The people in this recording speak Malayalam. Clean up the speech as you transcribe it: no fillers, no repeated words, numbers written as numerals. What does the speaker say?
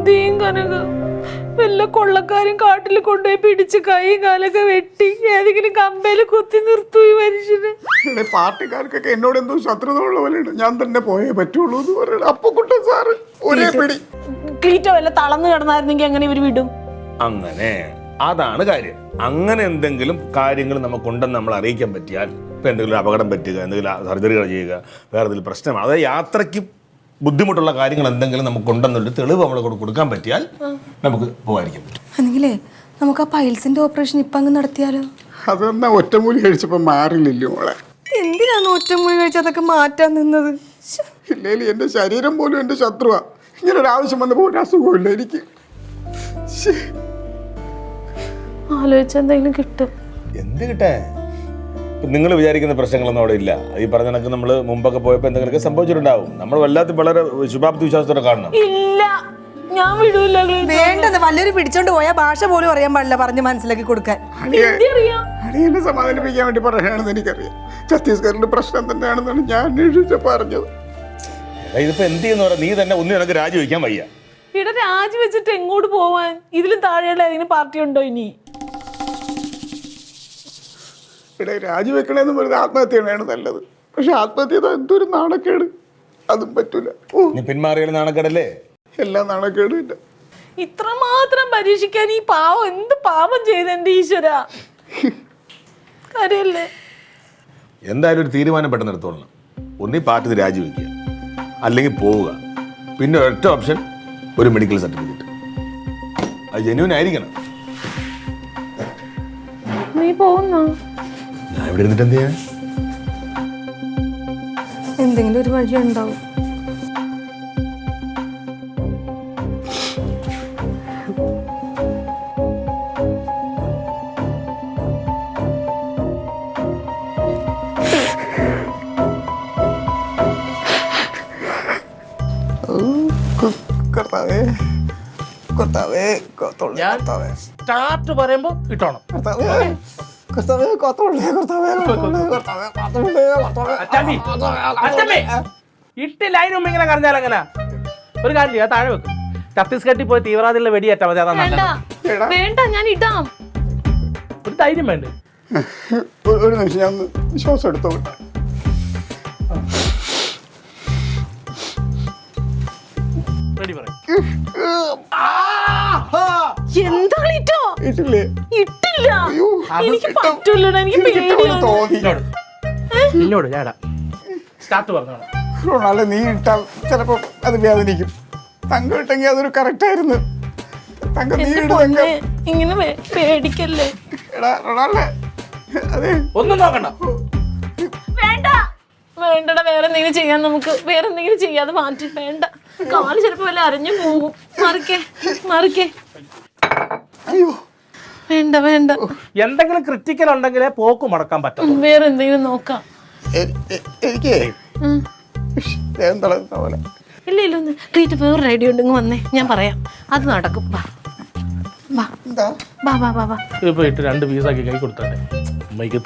എന്ത് ചെയ്യും കനക? വല്ല കൊള്ളക്കാരും കാട്ടിൽ കൊണ്ടുപോയി പിടിച്ച് കൈയും കാലൊക്കെ വെട്ടി ഏതെങ്കിലും കമ്പയിൽ കുത്തി നിർത്തൂ ഈ മനുഷ്യന്. പാർട്ടിക്കാർക്കൊക്കെ എന്നോട് എന്തോ ശത്രുത ഉള്ള പോലെയുണ്ട്. ഞാൻ തന്നെ പോയേ പറ്റുള്ളൂ എന്ന് പറയണ അപ്പൊ കുട്ടൻ സാറ് ഒരേ പിടി. ക്ലീറ്റോ വല്ല തളർന്നു കിടന്നായിരുന്നെങ്കിൽ എങ്ങനെ ഇവര് വിടും? അങ്ങനെ അതാണ് കാര്യം. അങ്ങനെ എന്തെങ്കിലും കാര്യങ്ങൾ നമുക്കുണ്ടെന്ന് നമ്മൾ അറിയിക്കാൻ പറ്റിയാൽ, ഇപ്പം എന്തെങ്കിലും അപകടം പറ്റുക, എന്തെങ്കിലും സർജറികൾ ചെയ്യുക, വേറെ എന്തെങ്കിലും പ്രശ്നം, അതായത് യാത്രയ്ക്ക് ബുദ്ധിമുട്ടുള്ള കാര്യങ്ങൾ എന്തെങ്കിലും നമുക്കുണ്ടെന്നൊരു തെളിവ് നമ്മൾ കൊടുക്കാൻ പറ്റിയാൽ നമുക്ക് പോകാതിരിക്കാൻ പറ്റും. അല്ലെങ്കിലേ നമുക്ക് ആ പൈൽസിന്റെ ഓപ്പറേഷൻ ഇപ്പൊ അങ്ങ് നടത്തിയാലോ? അതെന്നാ ഒറ്റമൂലി കഴിച്ചപ്പോ മാറില്ലല്ലോ മോളെ. എന്തിനാണ് ഒറ്റമൂലി കഴിച്ച് അതൊക്കെ മാറ്റാൻ നിന്നത്? ഇല്ലേലും എന്റെ ശരീരം പോലും എന്റെ ശത്രുവാ. ഇങ്ങനെ ഒരു ആവശ്യം വന്നപ്പോ ഒരു അസുഖമില്ല എനിക്ക്. ആലോചിച്ച എന്തെങ്കിലും കിട്ടും. എന്ത് കിട്ടേ? നിങ്ങൾ വിചാരിക്കുന്ന പ്രശ്നങ്ങളൊന്നും അവിടെ ഇല്ല. ഈ പറഞ്ഞ കണക്ക് നമ്മൾ മുമ്പൊക്കെ പോയപ്പോൾ എന്തെങ്കിലുമൊക്കെ സംഭവിച്ചിട്ടുണ്ടാവും. നമ്മൾ വല്ലാത്ത വളരെ ശുഭാപ്തി വിശ്വാസത്തോടെ കാണണം. ഇല്ല, ഞാൻ വിടൂല. വേണ്ടത് വല്ലൊരു പിടിച്ചോണ്ട് പോയാ ഭാഷ പോലും അറിയാൻ പാടില്ല പറഞ്ഞ് മനസ്സിലാക്കി കൊടുക്കാൻ. അടിയനെ സമാധാനിപ്പിക്കാൻ വേണ്ടി പറയുകയാണെന്ന് എനിക്കറിയാം. ഛത്തീസ്ഗഡിന്റെ പ്രശ്നം തന്നെയാണെന്നാണ് ഞാൻ അന്വേഷിച്ച പറഞ്ഞത്. ഇതിപ്പോ എന്ത് ചെയ്യുന്ന പറയാ? നീ തന്നെ ഒന്നും എനിക്ക് രാജിവെക്കാൻ വയ്യ. ഇവിടെ രാജിവെച്ചിട്ട് എങ്ങോട്ട് പോവാൻ? ഇതിലും താഴെയുള്ള ഏതെങ്കിലും പാർട്ടി ഉണ്ടോ ഇനി? ഇവിടെ രാജിവെക്കണേന്ന് പറയുന്നത് ആത്മഹത്യയാണ് നല്ലത്. പക്ഷെ ആത്മഹത്യ എന്തൊരു നാണക്കേട്. അതും പറ്റൂല. നീ പിന്മാറിയ നാണക്കേടല്ലേ? എല്ലാം നാണക്കേടും ഇല്ല. ഇത്രമാത്രം പരീക്ഷിക്കാൻ ഈ പാവം എന്ത് പാപം ചെയ്ത് എന്റെ ഈശ്വര? കാര്യല്ലേ? എന്തായാലും ഒരു തീരുമാനം പെട്ടെന്ന് എടുത്തോളണം. ഒന്നീ പാർട്ടി രാജിവെക്കുക, അല്ലെങ്കിൽ പോവുക. പിന്നെ ഒറ്റ ഓപ്ഷൻ ഒരു മെഡിക്കൽ സർട്ടിഫിക്കറ്റ്. അത് ജെന്യൂൻ ആയിരിക്കണം. നീ പോകുന്നോ? ഞാൻ ഇവിടെ ഇരുന്നിട്ട് എന്ത് ചെയ്യാൻ? എന്തെങ്കിലും ഒരു വഴി ഉണ്ടാവും. കർത്താവേ, കർത്താവേ, കർത്താവേ, ഞാൻ കർത്താവേ, സ്റ്റാർട്ട് പറയുമ്പോ ഇട്ടോണം. കർത്താവേ, കർത്താവേ, കർത്താവേ, കർത്താവേ, കർത്താവേ, കർത്താവേ, അച്ചാമ്മി, അച്ചാമ്മി, ഇട്ട് ലൈൻ മുമ്പ് ഇങ്ങനെ കറഞ്ഞാൽ എങ്ങനെ? ഒരു കാര്യം ചെയ്യാം, താഴെ വെക്കും. ഛത്തീസ്ഗഡിൽ പോയി തീവ്രവാദികളുടെ വെടിയേറ്റാ മതി. അതാ വേണ്ട നല്ലത്. വേണ്ട, ഞാൻ ഇടാം. ഒരു ധൈര്യം വേണ്ട. ഒരു നിമിഷം ഞാൻ ഒന്ന് ശ്വാസം എടുത്തോ. റെഡി പറയും. എന്താ ക്ലീറ്റോ? ഇട്ടില്ലേ? ഇട്ടില്ല. അയ്യോ, എനിക്ക് പറ്റൂലടാ, എനിക്ക് പേടിയാണ്. തോന്നി. ഇന്നോട് ചേടാ സ്റ്റാർട്ട് പറഞ്ഞോളാം. റൊണാൾഡോ, നീ ഇട്ടാൽ ചിലപ്പോ അത് വേദനിക്കും. തങ്കം ഇട്ടെങ്കിൽ അതൊരു കറക്റ്റ് ആയിരുന്നു. തങ്കം നീ എന്റെ ഇടും. പൊന്നേ, ഇങ്ങനെ പേടിക്കല്ലേ. എടാ റൊണാൾഡോ, അതെ ഒന്നും നോക്കണ്ട. വേണ്ട വേണ്ടടാ, വേറെ എന്തെങ്കിലും ചെയ്യാൻ നമുക്ക്. വേറെ എന്തെങ്കിലും ചെയ്യാതെ മാറ്റി. വേണ്ട, കാല് ചിലപ്പോ വല്ല അരഞ്ഞു പോകും. മറിക്കേ മറിക്കേ. അയ്യോ, വേണ്ട വേണ്ട. എന്തെങ്കിലും ക്രിറ്റിക്കൽ ഉണ്ടെങ്കിലേ പോക്ക് മുടക്കാൻ പറ്റും. വേറെ എന്തെങ്കിലും നോക്കാം. എനിക്ക് തളർന്ന പോലെ. ഇല്ല ഇല്ല, ഒന്ന് ക്ലീറ്റ് വേറൊരു ഐഡിയ ഉണ്ടെങ്കിൽ വന്നേ, ഞാൻ പറയാം. അത് നടക്കും. വാ വാ എന്താ? വാ വാ വാ വാ. ഇപ്പൊ ഇട്ട് 2 പീസാക്കി കൈ കൊടുത്തേ. അമ്മയ്ക്ക്